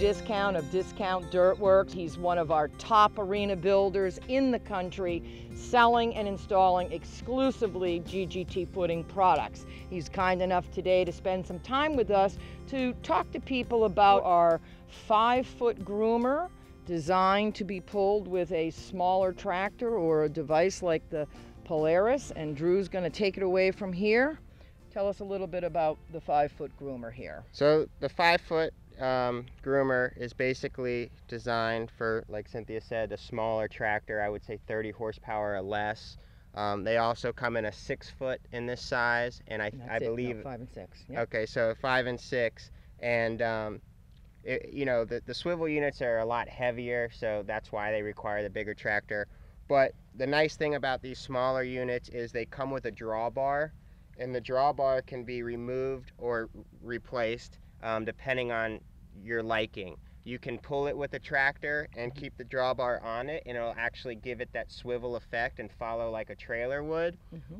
Discount of Discount Dirt Works. He's one of our top arena builders in the country, selling and installing exclusively GGT footing products. He's kind enough today to spend some time with us to talk to people about our 5-foot groomer designed to be pulled with a smaller tractor or a device like the Polaris. And Drew's going to take it away from here. Tell us a little bit about the 5-foot groomer here. So the 5-foot groomer is basically designed for, like Cynthia said, a smaller tractor. I would say 30 horsepower or less. They also come in a 6-foot in this size, and I believe 5 and 6. Yep. Okay, so 5 and 6, and you know, the swivel units are a lot heavier, so that's why they require the bigger tractor. But the nice thing about these smaller units is they come with a drawbar, and the drawbar can be removed or replaced depending on your liking. You can pull it with a tractor and keep the drawbar on it, and it'll actually give it that swivel effect and follow like a trailer would.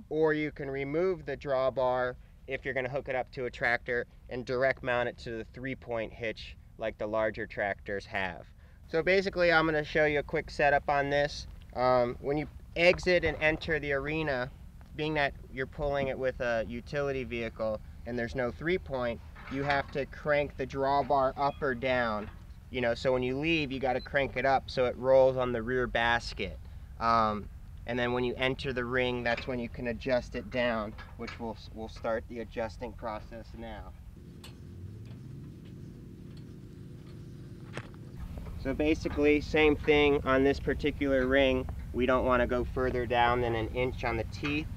Or you can remove the drawbar if you're going to hook it up to a tractor and direct mount it to the 3-point hitch like the larger tractors have. So basically I'm going to show you a quick setup on this. When you exit and enter the arena, being that you're pulling it with a utility vehicle and there's no 3-point, you have to crank the drawbar up or down. You know, so when you leave, you got to crank it up so it rolls on the rear basket. And then when you enter the ring, that's when you can adjust it down, which we'll start the adjusting process now. So basically, same thing on this particular ring. We don't want to go further down than an inch on the teeth.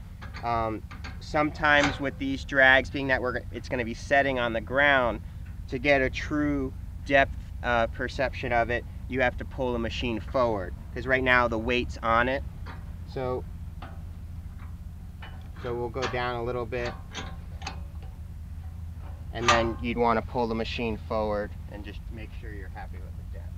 Sometimes with these drags, being that it's going to be setting on the ground, to get a true depth perception of it, you have to pull the machine forward, because right now the weight's on it. So we'll go down a little bit, and then you'd want to pull the machine forward and just make sure you're happy with the depth.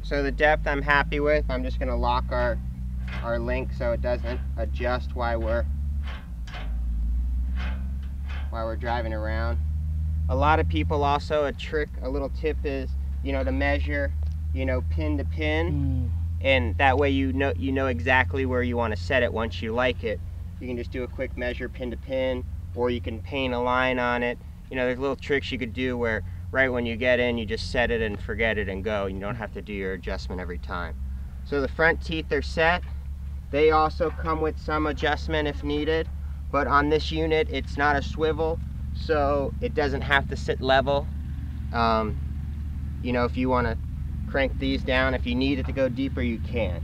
So the depth I'm happy with. I'm just going to lock our link so it doesn't adjust while we're driving around. A lot of people also, a little tip is, you know, to measure, you know, pin to pin, and that way you know exactly where you want to set it once you like it. You can just do a quick measure pin to pin, or you can paint a line on it. You know, there's little tricks you could do where right when you get in, you just set it and forget it and go. You don't have to do your adjustment every time. So the front teeth are set. They also come with some adjustment if needed, but on this unit, it's not a swivel, so it doesn't have to sit level. You know, if you want to crank these down, if you need it to go deeper, you can.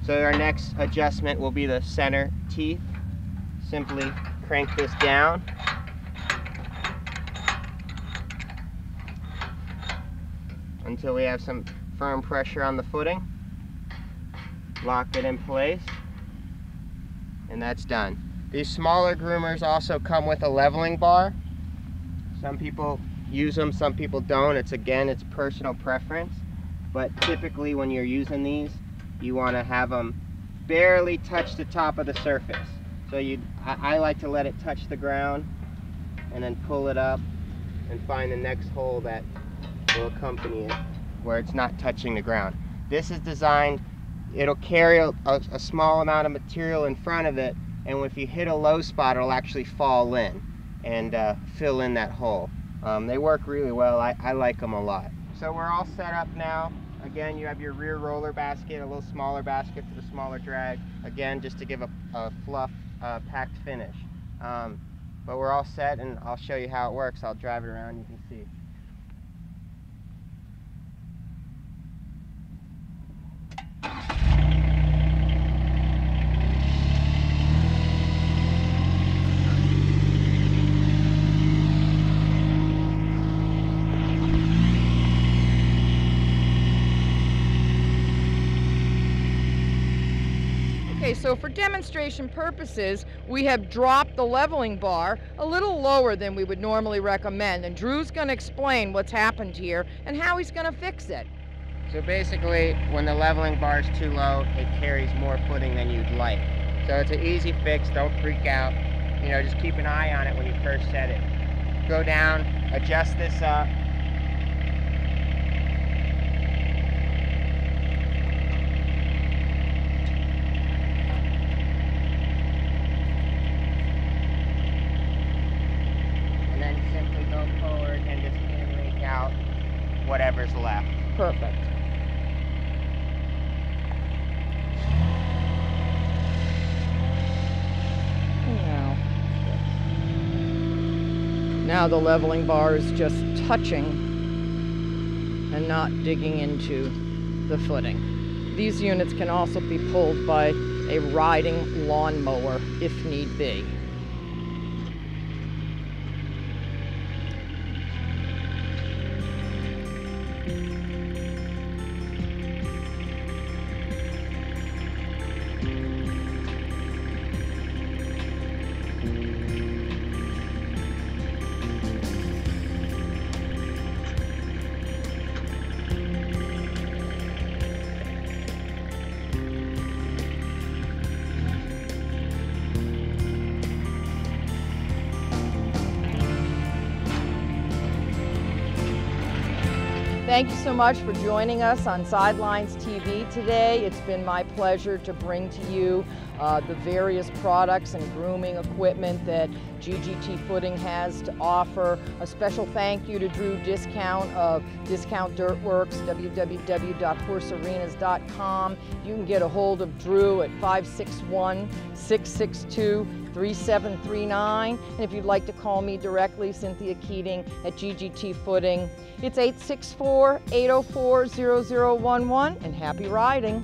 So our next adjustment will be the center teeth. Simply crank this down. Until we have some firm pressure on the footing. Lock it in place, and that's done. These smaller groomers also come with a leveling bar. Some people use them, some people don't. It's personal preference, but typically when you're using these, you want to have them barely touch the top of the surface. So I like to let it touch the ground and then pull it up and find the next hole that will accompany it where it's not touching the ground. This is designed, it'll carry a small amount of material in front of it, and if you hit a low spot, it'll actually fall in and fill in that hole. They work really well. I like them a lot. So we're all set up now. Again, you have your rear roller basket, a little smaller basket for the smaller drag. Again, just to give a fluff, packed finish. But we're all set, and I'll show you how it works. I'll drive it around, you can see. Okay, so for demonstration purposes, we have dropped the leveling bar a little lower than we would normally recommend, and Drew's going to explain what's happened here and how he's going to fix it. So basically, when the leveling bar is too low, it carries more footing than you'd like. So it's an easy fix, don't freak out. You know, just keep an eye on it when you first set it. Go down, adjust this up. And then simply go forward and just hand rake out whatever's left. Perfect. Now the leveling bar is just touching and not digging into the footing. These units can also be pulled by a riding lawnmower if need be. Thank you so much for joining us on Sidelines TV today. It's been my pleasure to bring to you the various products and grooming equipment that GGT Footing has to offer. A special thank you to Drew Discount of Discount Dirtworks, www.horsearenas.com. You can get a hold of Drew at 561-662-3739. And if you'd like to call me directly, Cynthia Keating at GGT Footing, it's 864-804-0011, and happy riding.